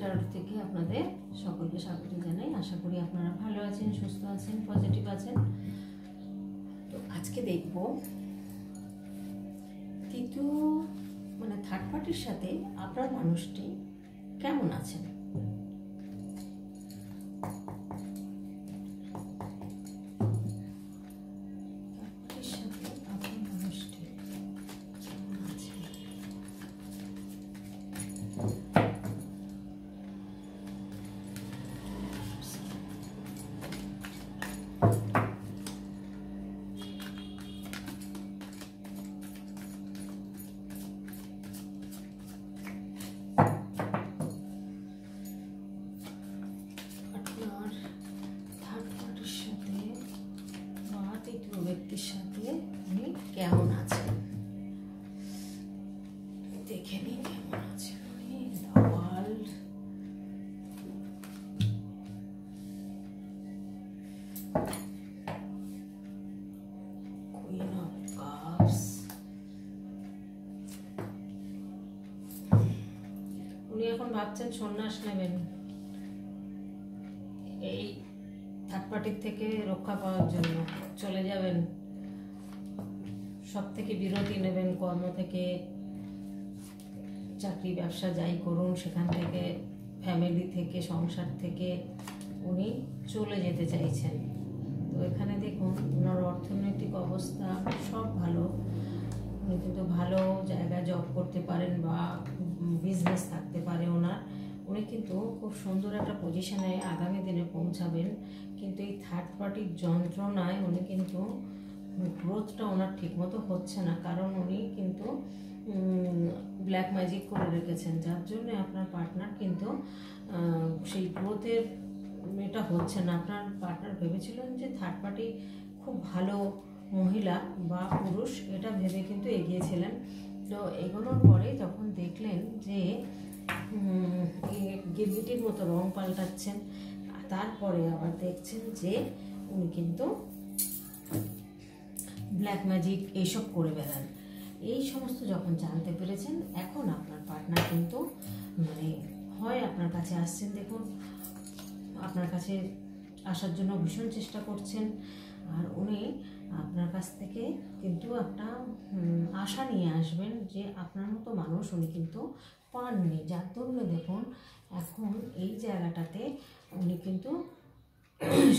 Tarot থেকে আপনাদের সকলকে স্বাগত জানাই। আশা করি আপনারা ভালো আছেন, সুস্থ আছেন, পজিটিভ আছেন। তো আজকে দেখব তৃতীয় থার্ড পার্টির সাথে আপনার মানুষটি কেমন আছেন। ব্যক্তির সাথে উনি কেমন আছেন দেখে নিন, কেমন আছেন উনি। The world, queen of cups. উনি এখন ভাবছেন সন্ন্যাস নেবেন এই থার্ড পার্টির থেকে রক্ষা পাওয়ার জন্য। চলে যাবেন, সব থেকে বিরতি নেবেন, কর্ম থেকে, চাকরি ব্যবসা যাই করুন সেখান থেকে, ফ্যামিলি থেকে, সংসার থেকে উনি চলে যেতে চাইছেন। তো এখানে দেখুন ওনার অর্থনৈতিক অবস্থা সব ভালো, উনি কিন্তু ভালো জায়গায় জব করতে পারেন বা বিজনেস থাকতে পারে ওনার। উনি কিন্তু খুব সুন্দর একটা পজিশনে আগামী দিনে পৌঁছাবেন। কিন্তু এই থার্ড পার্টির যন্ত্রণায় উনি কিন্তু গ্রোথটা ওনার ঠিকমতো হচ্ছে না, কারণ উনি কিন্তু ব্ল্যাক ম্যাজিক করে রেখেছেন, যার জন্য আপনার পার্টনার কিন্তু সেই গ্রোথের এটা হচ্ছে না। আপনার পার্টনার ভেবেছিলেন যে থার্ড পার্টি খুব ভালো মহিলা বা পুরুষ, এটা ভেবে কিন্তু এগিয়েছিলেন। তো এগোনোর পরে যখন দেখলেন যে গিরগিটির মতো রং পাল্টাচ্ছেন, তারপরে আবার দেখছেন যে উনি কিন্তু ব্ল্যাক ম্যাজিক এইসব করে বেড়ান। এই সমস্ত যখন জানতে পেরেছেন, এখন আপনার পার্টনার কিন্তু হয় আপনার কাছে আসছেন, দেখুন আপনার কাছে আসার জন্য ভীষণ চেষ্টা করছেন, আর উনি আপনার কাছ থেকে কিন্তু একটা আশা নিয়ে আসবেন যে আপনার মতো মানুষ উনি কিন্তু পাননি, যার দরুন দেখুন এখন এই জায়গাটাতে উনি কিন্তু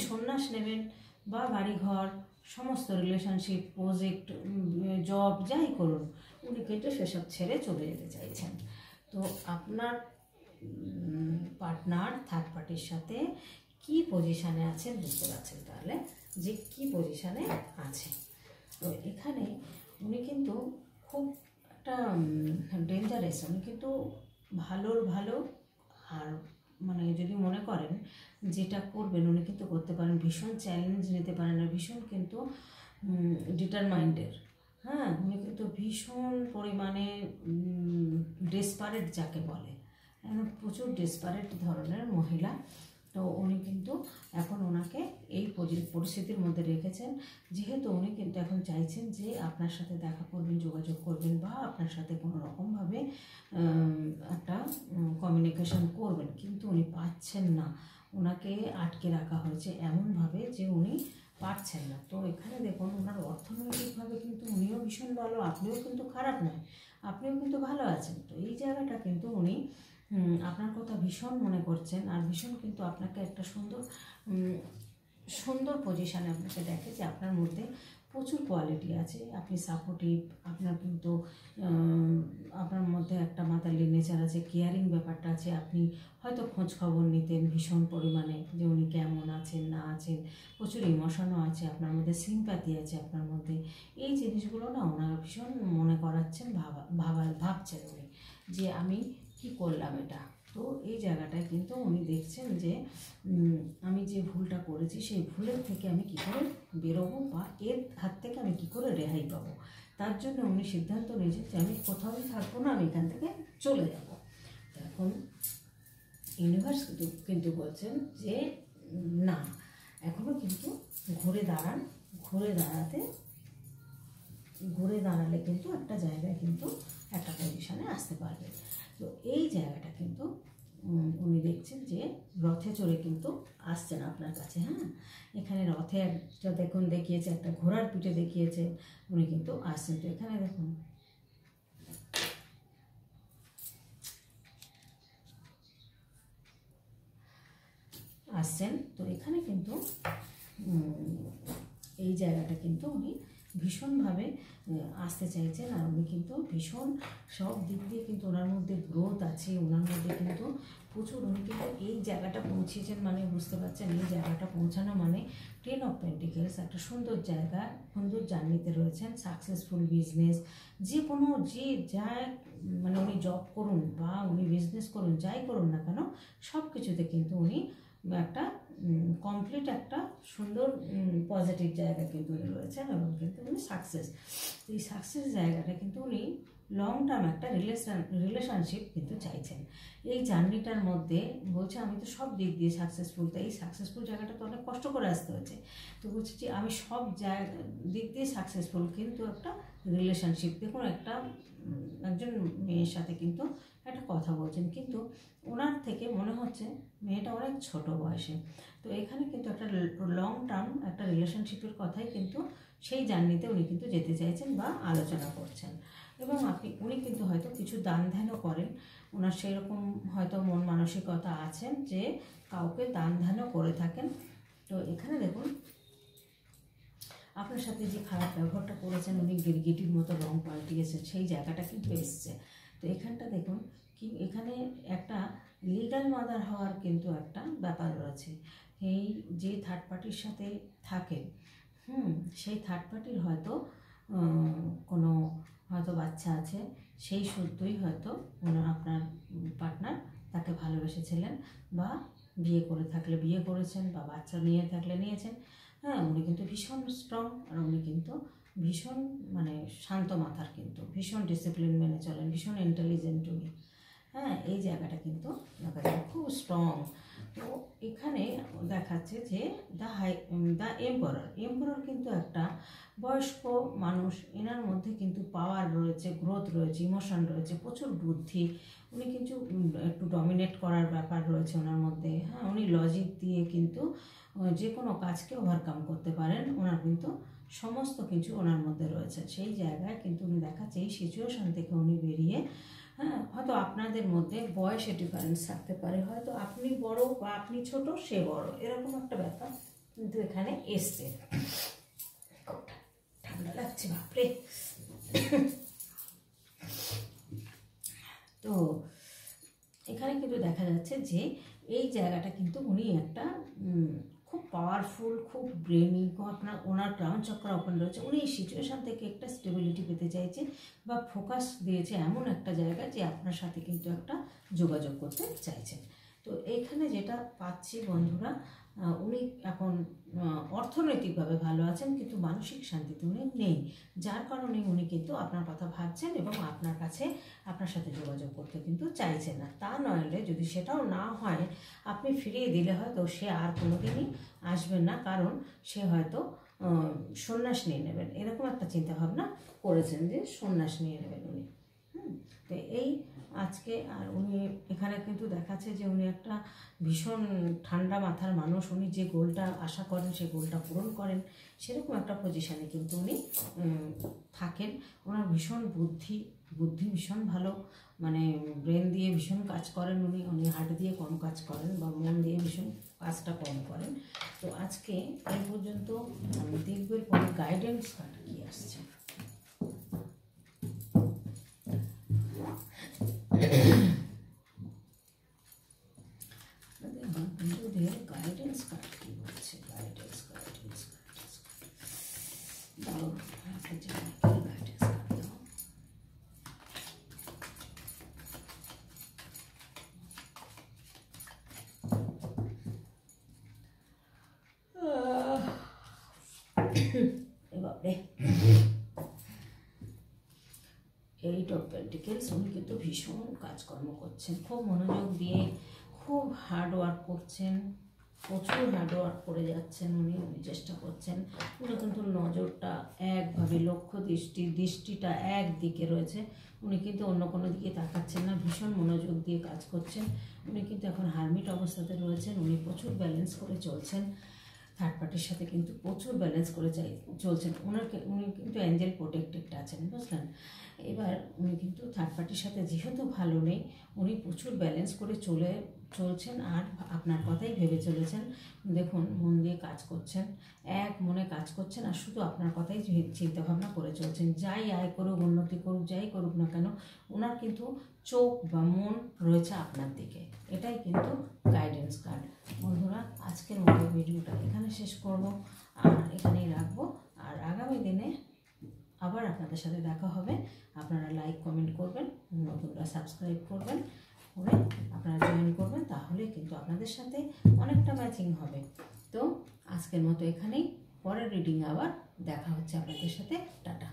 সন্ন্যাস নেবেন বা বাড়িঘর, সমস্ত রিলেশনশিপ, প্রজেক্ট, জব যাই করুন, উনি কিন্তু সেসব ছেড়ে চলে যেতে চাইছেন। তো আপনার পার্টনার থার্ড পার্টির সাথে কি পজিশানে আছে বুঝতে পারছেন তাহলে যে কি পজিশানে আছে। তো এখানে উনি কিন্তু খুব একটা ডেঞ্জারাস, উনি কিন্তু ভালোর ভালো, আর যদি মনে করেন যেটা করবেন উনি কিন্তু করতে পারেন, ভীষণ চ্যালেঞ্জ নিতে পারেন, আর ভীষণ কিন্তু ডিটারমাইন্ডের। হ্যাঁ, উনি কিন্তু ভীষণ পরিমাণে ডেসপারেট যাকে বলে, প্রচুর ডেসপারেট ধরনের মহিলা। তো উনি কিন্তু এখন ওনাকে এই পরিস্থিতির মধ্যে রেখেছেন, যেহেতু উনি কিন্তু এখন চাইছেন যে আপনার সাথে দেখা করবেন, যোগাযোগ করবেন বা আপনার সাথে কোনো রকমভাবে একটা কমিউনিকেশন করবেন, কিন্তু উনি পাচ্ছেন না। ওনাকে আটকে রাখা হয়েছে এমনভাবে যে উনি পারছেন না। তো এখানে দেখুন ওনার অর্থনৈতিকভাবে কিন্তু উনিও ভীষণ ভালো, আপনিও কিন্তু খারাপ নয়, আপনিও কিন্তু ভালো আছেন। তো এই জায়গাটা কিন্তু উনি আপনার কথা ভীষণ মনে করছেন, আর ভীষণ কিন্তু আপনাকে একটা সুন্দর পজিশানে আপনাকে দেখে যে আপনার মধ্যে প্রচুর কোয়ালিটি আছে, আপনি সাপোর্টিভ, আপনার কিন্তু আপনার মধ্যে একটা মাতালি নেচার আছে, কেয়ারিং ব্যাপারটা আছে, আপনি হয়তো খোঁজ খবর নিতেন ভীষণ পরিমাণে যে উনি কেমন আছেন না আছেন, প্রচুর ইমোশনও আছে আপনার মধ্যে, সিম্প্যাথি আছে আপনার মধ্যে। এই জিনিসগুলো না ওনারা ভীষণ মনে করাচ্ছেন, ভাবছেন উনি যে আমি কি করলাম এটা। তো এই জায়গাটায় কিন্তু উনি দেখছেন যে আমি যে ভুলটা করেছি সেই ভুলের থেকে আমি কী করে বেরোবো বা এর হাত থেকে আমি কী করে রেহাই পাবো। তার জন্য উনি সিদ্ধান্ত নিয়েছেন যে আমি কোথাওই থাকবো না, আমি এখান থেকে চলে যাব। এখন ইউনিভার্স কিন্তু বলছেন যে না, এখনও কিন্তু ঘুরে দাঁড়ালে কিন্তু একটা জায়গায় কিন্তু একটা পজিশনে আসতে পারবে। তো এই জায়গাটা কিন্তু উনি দেখছেন যে রথে চড়ে কিন্তু আসছেন আপনার কাছে। হ্যাঁ, এখানে রথে একটা দেখুন দেখিয়েছে, একটা ঘোড়ার পিঠে দেখিয়েছে, উনি কিন্তু আসছেন। তো এখানে দেখুন আসছেন। তো এখানে কিন্তু এই জায়গাটা কিন্তু উনি ভীষণভাবে আসতে চাইছেন, আর উনি কিন্তু ভীষণ সব দিক দিয়ে কিন্তু ওনার মধ্যে গ্রোথ আছে, ওনার মধ্যে কিন্তু প্রচুর, উনি কিন্তু এই জায়গাটা পৌঁছেছেন মানে বুঝতে পারছেন, এই জায়গাটা পৌঁছানো মানে 10 অফ পেন্টিকেলস, একটা সুন্দর জায়গা, সুন্দর জার্নিতে রয়েছেন, সাকসেসফুল বিজনেস, যে কোনো যা মানে উনি জব করুন বা উনি বিজনেস করুন, যাই করুন না কেন সব কিছুতে কিন্তু উনি একটা কমপ্লিট একটা সুন্দর পজিটিভ জায়গা কিন্তু উনি রয়েছেন, এবং কিন্তু উনি সাকসেস, এই সাকসেস জায়গাটা কিন্তু উনি লং টার্ম একটা রিলেশনশিপ কিন্তু চাইছেন। এই জার্নিটার মধ্যে বলছে আমি তো সব দিক দিয়ে সাকসেসফুল, তাই এই সাকসেসফুল জায়গাটা তো অনেক কষ্ট করে আসতে হয়েছে। তো বলছে যে আমি সব দিক দিয়ে সাকসেসফুল, কিন্তু একটা রিলেশনশিপ, দেখুন একটা একজন মেয়ের সাথে কিন্তু একটা কথা বলছেন, কিন্তু ওনার থেকে মনে হচ্ছে মেয়েটা অনেক ছোট বয়সে। তো এখানে কিন্তু একটা লং টার্ম একটা রিলেশনশিপের কথাই কিন্তু সেই জার্নিতে উনি কিন্তু যেতে চাইছেন বা আলোচনা করছেন, এবং উনি কিন্তু হয়তো কিছু দান ধ্যানও করেন, ওনার সেই রকম হয়তো মন মানসিকতা আছেন যে কাউকে দান ধ্যানও করে থাকেন। তো এখানে দেখুন আপনার সাথে যে খারাপ ব্যবহারটা করেছেন, উনি গিরগিটির মতো রং পাল্টিয়েছেন, সেই জায়গাটা কিন্তু এসছে। তো এখানটা দেখুন কি এখানে একটা লিগ্যাল মাদার হওয়ার কিন্তু একটা ব্যাপার রয়েছে। এই যে থার্ড পার্টির সাথে থাকেন, সেই থার্ড পার্টির হয়তো কোনো হয়তো বাচ্চা আছে, সেই সূত্রেই হয়তো আপনার পার্টনার তাকে ভালোবেসেছিলেন, বা বিয়ে করে থাকলে বিয়ে করেছেন, বা বাচ্চা নিয়ে থাকলে নিয়েছেন। হ্যাঁ, উনি কিন্তু ভীষণ স্ট্রং, আর উনি কিন্তু ভীষণ মানে শান্ত মাথার, কিন্তু ভীষণ ডিসিপ্লিন মেনে চলেন, ভীষণ ইন্টেলিজেন্ট উনি। হ্যাঁ, এই জায়গাটা কিন্তু খুব স্ট্রং। তো এখানে দেখাচ্ছে যে দ্য এম্পারার কিন্তু একটা বয়স্ক মানুষ, এনার মধ্যে কিন্তু পাওয়ার রয়েছে, গ্রোথ রয়েছে, ইমোশন রয়েছে, প্রচুর বুদ্ধি, উনি কিন্তু একটু ডমিনেট করার ব্যাপার রয়েছে ওনার মধ্যে। হ্যাঁ, উনি লজিক দিয়ে কিন্তু যে কোনো কাজকে ওভারকাম করতে পারেন, ওনার কিন্তু সমস্ত কিছু ওনার মধ্যে রয়েছে। সেই জায়গায় কিন্তু উনি দেখাচ্ছে এই সিচুয়েশান থেকে উনি বেরিয়ে, হ্যাঁ, হয়তো আপনাদের মধ্যে বয়সে ডিফারেন্স থাকতে পারে, হয়তো আপনি বড় বা আপনি ছোট সে বড়, এরকম একটা ব্যাপার কিন্তু এখানে এসছে। ঠান্ডা লাগছে বাপরে। তো এখানে কিন্তু দেখা যাচ্ছে যে এই জায়গাটা কিন্তু উনি একটা খুব পাওয়ারফুল, খুব ব্রেনি, ওনার ক্রাউন চক্র ওপেন রয়েছে, উনি এই সিচুয়েশান থেকে একটা স্টেবিলিটি পেতে চাইছে বা ফোকাস দিয়েছে এমন একটা জায়গা যে আপনার সাথে কিন্তু একটা যোগাযোগ করতে চাইছেন। তো এইখানে যেটা পাচ্ছি বন্ধুরা, উনি এখন অর্থনৈতিকভাবে ভালো আছেন, কিন্তু মানসিক শান্তিতে উনি নেই, যার কারণে উনি কিন্তু আপনার কথা ভাবছেন এবং আপনার কাছে আপনার সাথে যোগাযোগ করতে কিন্তু চাইছেন না। তা নইলে যদি সেটাও না হয়, আপনি ফিরিয়ে দিলে হয়তো সে আর কোনোদিনই আসবেন না, কারণ সে হয়তো সন্ন্যাস নিয়ে নেবেন, এরকম একটা চিন্তাভাবনা করেছেন যে সন্ন্যাস নিয়ে নেবেন উনি। তো এই আজকে আর উনি এখানে কিন্তু দেখাচ্ছে যে উনি একটা ভীষণ ঠান্ডা মাথার মানুষ, উনি যে গোলটা আশা করেন সেই গোলটা পূরণ করেন, সেরকম একটা পজিশানে কিন্তু উনি থাকেন। ওনার ভীষণ বুদ্ধি ভীষণ ভালো, মানে ব্রেন দিয়ে ভীষণ কাজ করেন উনি হার্ট দিয়ে কম কাজ করেন, বা মন দিয়ে ভীষণ কাজটা কম করেন। তো আজকে এই পর্যন্ত দেখবেন পরে গাইডেন্স কার্ড কি আসছে। বন্ধুদের গাইডেন্স কার্ড কি বলছে, গাইডেন্স দাও, গাইডেন্স কার্ড দাও। এবারে 8 অফ পেন্টিকেলস, উনি কিন্তু ভীষণ কাজকর্ম করছেন, খুব মনোযোগ দিয়ে খুব হার্ড ওয়ার্ক করছেন, প্রচুর হার্ড ওয়ার্ক করে যাচ্ছেন উনি চেষ্টা করছেন। উনি কিন্তু নজরটা একভাবে, লক্ষ্য দৃষ্টিটা একদিকে রয়েছে, উনি কিন্তু অন্য কোনো দিকে তাকাচ্ছেন না, ভীষণ মনোযোগ দিয়ে কাজ করছেন। উনি কিন্তু এখন হারমিট অবস্থাতে রয়েছেন, উনি প্রচুর ব্যালেন্স করে চলছেন, থার্ড পার্টির সাথে কিন্তু প্রচুর ব্যালেন্স করে চলছেন। উনি কিন্তু অ্যাঞ্জেল প্রোটেক্টেড আছেন, বুঝলেন। এবার উনি কিন্তু থার্ড পার্টির সাথে যেহেতু ভালো নেই, উনি প্রচুর ব্যালেন্স করে চলছেন আর আপনার কথাই ভেবে চলেছেন। দেখুন মন দিয়ে কাজ করছেন, এক মনে কাজ করছেন আর শুধু আপনার কথাই চিন্তাভাবনা করে চলছেন। যাই আয় করুক, উন্নতি করুক, যাই করুক না কেন, ওনার কিন্তু চোখ বা মন রয়েছে আপনার দিকে। এটাই কিন্তু গাইডেন্স কার্ড। বন্ধুরা, আজকের মতো ভিডিওটা এখানে শেষ করব আর এখানেই রাখবো। আর আগামী দিনে আবার আপনাদের সাথে দেখা হবে। আপনারা লাইক কমেন্ট করবেন, নতুনরা সাবস্ক্রাইব করবেন, করে আপনারা জয়েন করবেন, তাহলে কিন্তু আপনাদের সাথে অনেকটা ম্যাচিং হবে। তো আজকের মতো এখানেই, পরের রিডিং আবার দেখা হচ্ছে আপনাদের সাথে। টাটা।